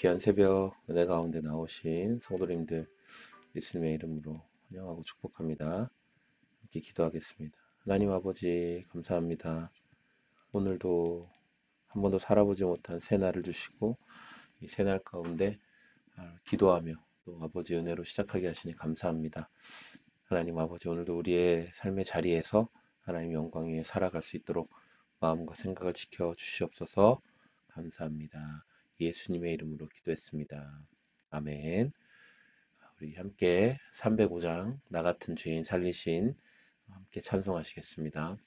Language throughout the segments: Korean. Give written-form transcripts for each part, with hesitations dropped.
귀한 새벽 은혜 가운데 나오신 성도님들 예수님의 이름으로 환영하고 축복합니다. 함께 기도하겠습니다. 하나님 아버지 감사합니다. 오늘도 한 번도 살아보지 못한 새 날을 주시고 이 새 날 가운데 기도하며 또 아버지 은혜로 시작하게 하시니 감사합니다. 하나님 아버지 오늘도 우리의 삶의 자리에서 하나님 영광 위에 살아갈 수 있도록 마음과 생각을 지켜 주시옵소서. 감사합니다. 예수님의 이름으로 기도했습니다. 아멘. 우리 함께 305장 나 같은 죄인 살리신 함께 찬송하시겠습니다.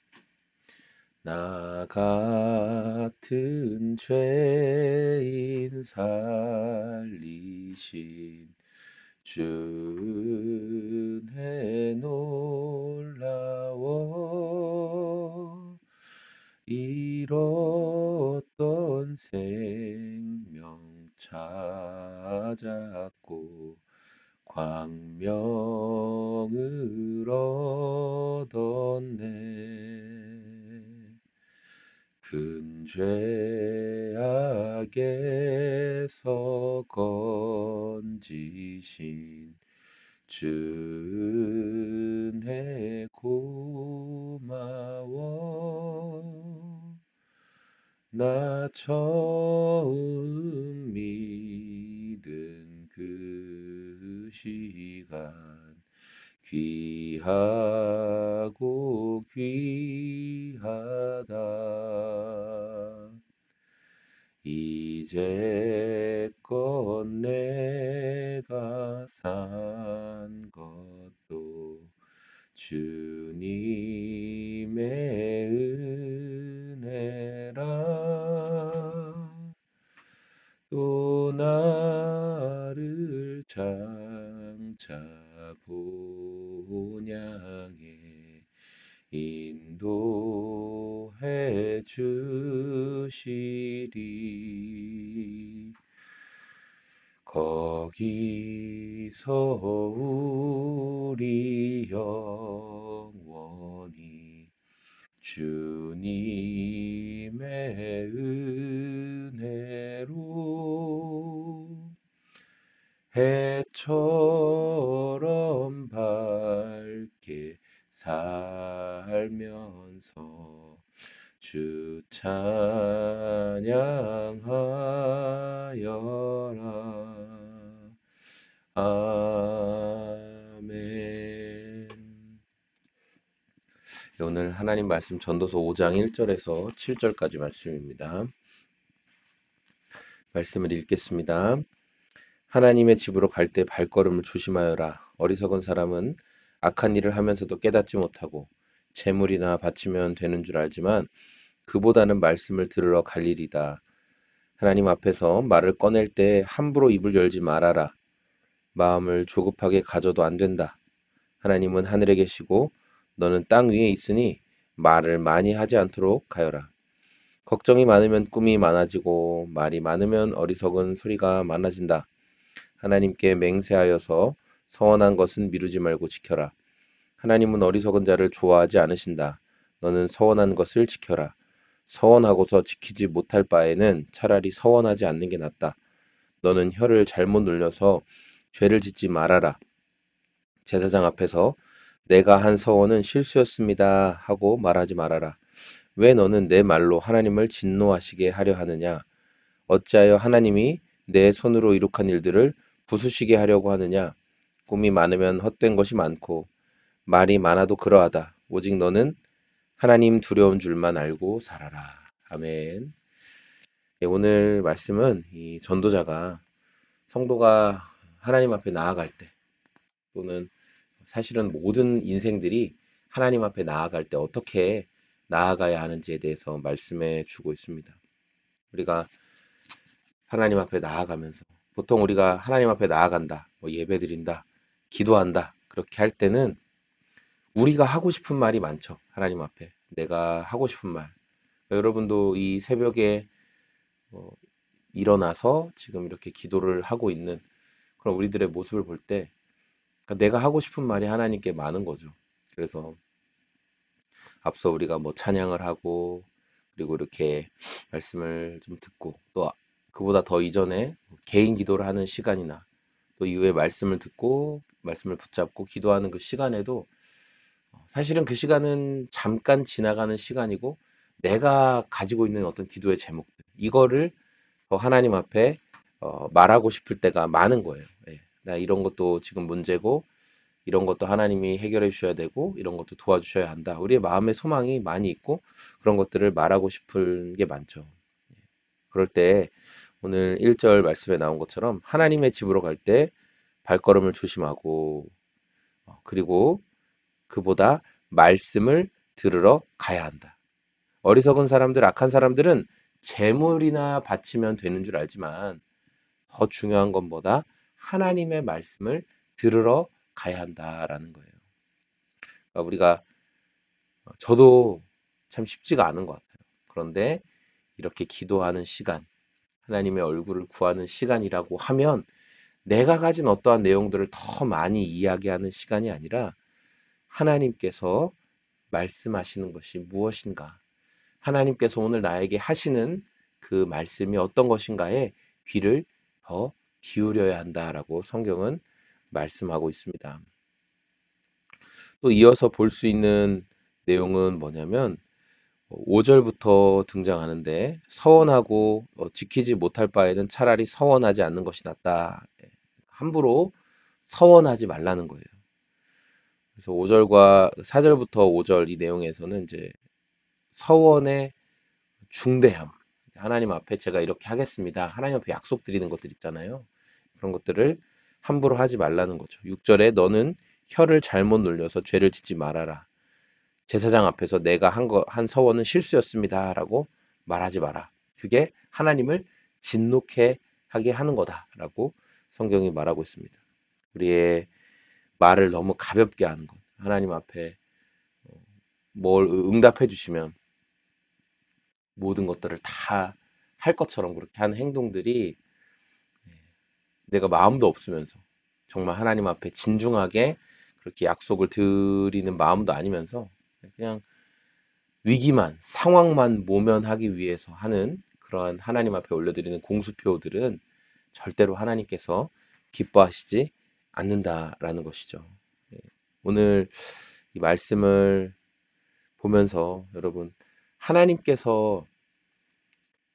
나 같은 죄인 살리신 주은혜 놀라워 잃었던 생명 찾았고 광명을 얻었네. 큰 죄악에서 건지신 주은혜 고마워. 나 처음 믿은 그 시간 귀하고 귀하다. 이제껏 내가 산 것도 주님의 은혜라. 또 나를 장차 본향에 인도해 주시리. 거기서 우리 영원히 주님의 은혜로 해처럼 밝게 살면서 주 찬양하여라. 아멘. 오늘 하나님 말씀 전도서 5장 1절에서 7절까지 말씀입니다. 말씀을 읽겠습니다. 하나님의 집으로 갈 때 발걸음을 조심하여라. 어리석은 사람은 악한 일을 하면서도 깨닫지 못하고 재물이나 바치면 되는 줄 알지만 그보다는 말씀을 들으러 갈 일이다. 하나님 앞에서 말을 꺼낼 때 함부로 입을 열지 말아라. 마음을 조급하게 가져도 안 된다. 하나님은 하늘에 계시고 너는 땅 위에 있으니 말을 많이 하지 않도록 하여라. 걱정이 많으면 꿈이 많아지고 말이 많으면 어리석은 소리가 많아진다. 하나님께 맹세하여서 서원한 것은 미루지 말고 지켜라. 하나님은 어리석은 자를 좋아하지 않으신다. 너는 서원한 것을 지켜라. 서원하고서 지키지 못할 바에는 차라리 서원하지 않는 게 낫다. 너는 혀를 잘못 눌려서 죄를 짓지 말아라. 제사장 앞에서 내가 한 서원은 실수였습니다 하고 말하지 말아라. 왜 너는 내 말로 하나님을 진노하시게 하려 하느냐? 어찌하여 하나님이 내 손으로 이룩한 일들을 부수시게 하려고 하느냐? 꿈이 많으면 헛된 것이 많고 말이 많아도 그러하다. 오직 너는 하나님 두려운 줄만 알고 살아라. 아멘. 예, 오늘 말씀은 이 전도자가 성도가 하나님 앞에 나아갈 때 또는 사실은 모든 인생들이 하나님 앞에 나아갈 때 어떻게 나아가야 하는지에 대해서 말씀해 주고 있습니다. 우리가 하나님 앞에 나아가면서 보통 우리가 하나님 앞에 나아간다, 뭐 예배 드린다, 기도한다 그렇게 할 때는 우리가 하고 싶은 말이 많죠. 하나님 앞에 내가 하고 싶은 말. 여러분도 이 새벽에 어, 일어나서 지금 이렇게 기도를 하고 있는 그런 우리들의 모습을 볼 때 내가 하고 싶은 말이 하나님께 많은 거죠. 그래서 앞서 우리가 뭐 찬양을 하고 그리고 이렇게 말씀을 좀 듣고 또 그보다 더 이전에 개인 기도를 하는 시간이나 또 이후에 말씀을 듣고 말씀을 붙잡고 기도하는 그 시간에도 사실은 그 시간은 잠깐 지나가는 시간이고 내가 가지고 있는 어떤 기도의 제목들 이거를 하나님 앞에 말하고 싶을 때가 많은 거예요. 예. 나 이런 것도 지금 문제고 이런 것도 하나님이 해결해 주셔야 되고 이런 것도 도와주셔야 한다. 우리의 마음의 소망이 많이 있고 그런 것들을 말하고 싶은 게 많죠. 그럴 때 오늘 1절 말씀에 나온 것처럼 하나님의 집으로 갈 때 발걸음을 조심하고 그리고 그보다 말씀을 들으러 가야 한다. 어리석은 사람들, 악한 사람들은 재물이나 바치면 되는 줄 알지만 더 중요한 것보다 하나님의 말씀을 들으러 가야 한다라는 거예요. 그러니까 우리가 저도 참 쉽지가 않은 것 같아요. 그런데 이렇게 기도하는 시간, 하나님의 얼굴을 구하는 시간이라고 하면 내가 가진 어떠한 내용들을 더 많이 이야기하는 시간이 아니라 하나님께서 말씀하시는 것이 무엇인가? 하나님께서 오늘 나에게 하시는 그 말씀이 어떤 것인가에 귀를 더 기울여야 한다라고 성경은 말씀하고 있습니다. 또 이어서 볼 수 있는 내용은 뭐냐면 5절부터 등장하는데 서원하고 지키지 못할 바에는 차라리 서원하지 않는 것이 낫다. 예, 함부로 서원하지 말라는 거예요. 그래서 5절과 4절부터 5절 이 내용에서는 이제 서원의 중대함, 하나님 앞에 제가 이렇게 하겠습니다. 하나님 앞에 약속 드리는 것들 있잖아요. 그런 것들을 함부로 하지 말라는 거죠. 6절에 너는 혀를 잘못 눌려서 죄를 짓지 말아라. 제사장 앞에서 내가 한 서원은 실수였습니다라고 말하지 마라. 그게 하나님을 진노케 하게 하는 거다라고 성경이 말하고 있습니다. 우리의 말을 너무 가볍게 하는 것. 하나님 앞에 뭘 응답해 주시면 모든 것들을 다 할 것처럼 그렇게 하는 행동들이 내가 마음도 없으면서 정말 하나님 앞에 진중하게 그렇게 약속을 드리는 마음도 아니면서 그냥 위기만, 상황만 모면하기 위해서 하는 그러한 하나님 앞에 올려드리는 공수표들은 절대로 하나님께서 기뻐하시지 않는다라는 것이죠. 예. 오늘 이 말씀을 보면서 여러분, 하나님께서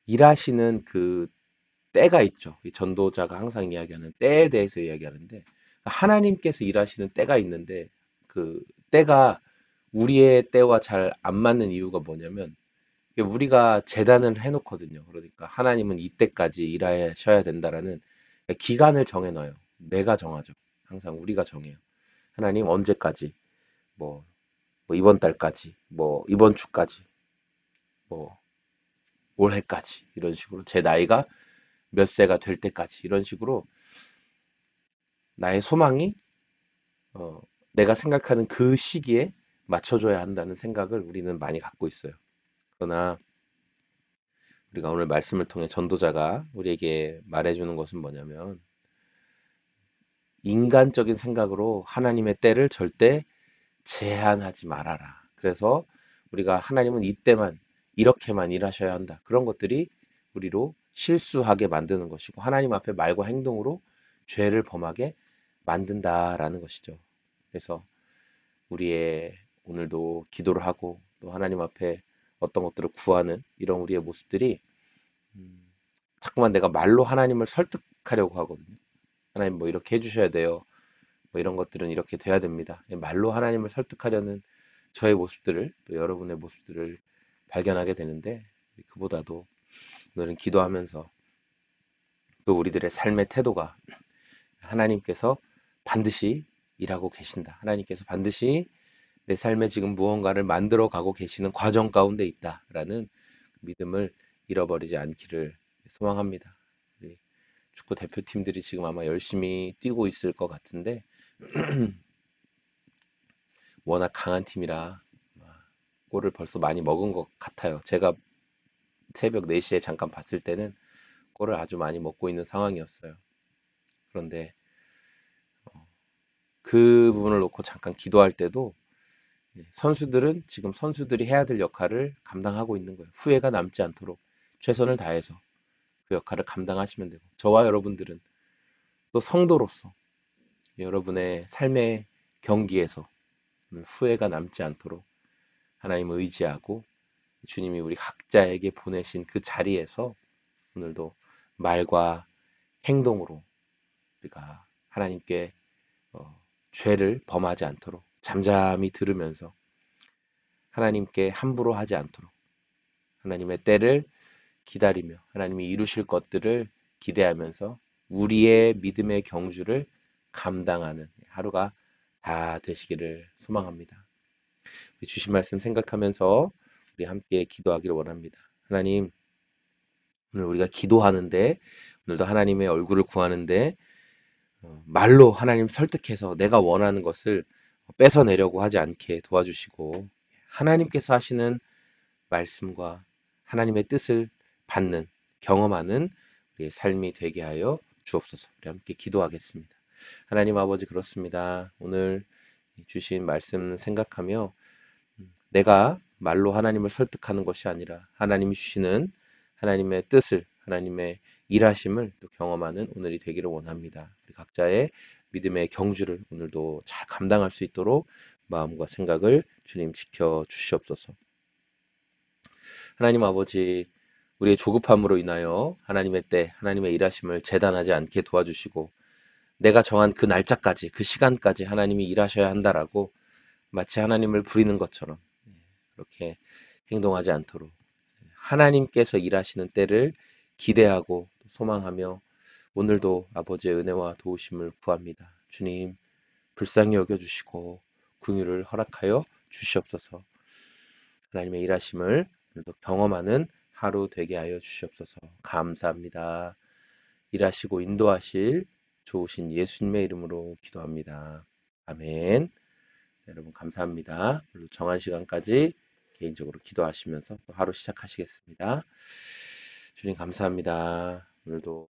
일하시는 그 때가 있죠. 이 전도자가 항상 이야기하는 때에 대해서 이야기하는데, 하나님께서 일하시는 때가 있는데, 그 때가 우리의 때와 잘 안 맞는 이유가 뭐냐면, 우리가 재단을 해놓거든요. 그러니까 하나님은 이때까지 일하셔야 된다라는 기간을 정해놔요. 내가 정하죠. 항상 우리가 정해요. 하나님 언제까지, 뭐, 뭐 이번 달까지, 뭐 이번 주까지, 뭐 올해까지 이런 식으로 제 나이가 몇 세가 될 때까지 이런 식으로 나의 소망이 어, 내가 생각하는 그 시기에 맞춰줘야 한다는 생각을 우리는 많이 갖고 있어요. 그러나 우리가 오늘 말씀을 통해 전도자가 우리에게 말해주는 것은 뭐냐면 인간적인 생각으로 하나님의 때를 절대 제한하지 말아라. 그래서 우리가 하나님은 이때만 이렇게만 일하셔야 한다. 그런 것들이 우리로 실수하게 만드는 것이고 하나님 앞에 말과 행동으로 죄를 범하게 만든다라는 것이죠. 그래서 우리의 오늘도 기도를 하고 또 하나님 앞에 어떤 것들을 구하는 이런 우리의 모습들이 음, 자꾸만 내가 말로 하나님을 설득하려고 하거든요. 하나님 뭐 이렇게 해주셔야 돼요. 뭐 이런 것들은 이렇게 돼야 됩니다. 말로 하나님을 설득하려는 저의 모습들을 또 여러분의 모습들을 발견하게 되는데 그보다도 오늘은 기도하면서 또 우리들의 삶의 태도가 하나님께서 반드시 일하고 계신다. 하나님께서 반드시 내 삶에 지금 무언가를 만들어 가고 계시는 과정 가운데 있다라는 믿음을 잃어버리지 않기를 소망합니다. 우리 축구 대표팀들이 지금 아마 열심히 뛰고 있을 것 같은데 워낙 강한 팀이라 골을 벌써 많이 먹은 것 같아요. 제가 새벽 4시에 잠깐 봤을 때는 골을 아주 많이 먹고 있는 상황이었어요. 그런데 그 부분을 놓고 잠깐 기도할 때도 선수들은 지금 선수들이 해야 될 역할을 감당하고 있는 거예요. 후회가 남지 않도록 최선을 다해서. 그 역할을 감당하시면 되고, 저와 여러분들은 또 성도로서 여러분의 삶의 경기에서 후회가 남지 않도록 하나님을 의지하고 주님이 우리 각자에게 보내신 그 자리에서 오늘도 말과 행동으로 우리가 하나님께 죄를 범하지 않도록 잠잠히 들으면서 하나님께 함부로 하지 않도록 하나님의 때를 기다리며 하나님이 이루실 것들을 기대하면서 우리의 믿음의 경주를 감당하는 하루가 다 되시기를 소망합니다. 주신 말씀 생각하면서 우리 함께 기도하기를 원합니다. 하나님, 오늘 우리가 기도하는데 오늘도 하나님의 얼굴을 구하는데 말로 하나님 설득해서 내가 원하는 것을 뺏어내려고 하지 않게 도와주시고 하나님께서 하시는 말씀과 하나님의 뜻을 받는 경험하는 우리의 삶이 되게 하여 주옵소서. 우리 함께 기도하겠습니다. 하나님 아버지 그렇습니다. 오늘 주신 말씀 생각하며 내가 말로 하나님을 설득하는 것이 아니라 하나님이 주시는 하나님의 뜻을 하나님의 일하심을 또 경험하는 오늘이 되기를 원합니다. 우리 각자의 믿음의 경주를 오늘도 잘 감당할 수 있도록 마음과 생각을 주님 지켜 주시옵소서. 하나님 아버지, 우리의 조급함으로 인하여 하나님의 때, 하나님의 일하심을 재단하지 않게 도와주시고 내가 정한 그 날짜까지, 그 시간까지 하나님이 일하셔야 한다라고 마치 하나님을 부리는 것처럼 그렇게 행동하지 않도록 하나님께서 일하시는 때를 기대하고 소망하며 오늘도 아버지의 은혜와 도우심을 구합니다. 주님, 불쌍히 여겨주시고 긍휼을 허락하여 주시옵소서. 하나님의 일하심을 오늘도 경험하는 하루 되게 하여 주시옵소서. 감사합니다. 일하시고 인도하실 좋으신 예수님의 이름으로 기도합니다. 아멘. 여러분 감사합니다. 오늘 정한 시간까지 개인적으로 기도하시면서 또 하루 시작하시겠습니다. 주님 감사합니다. 오늘도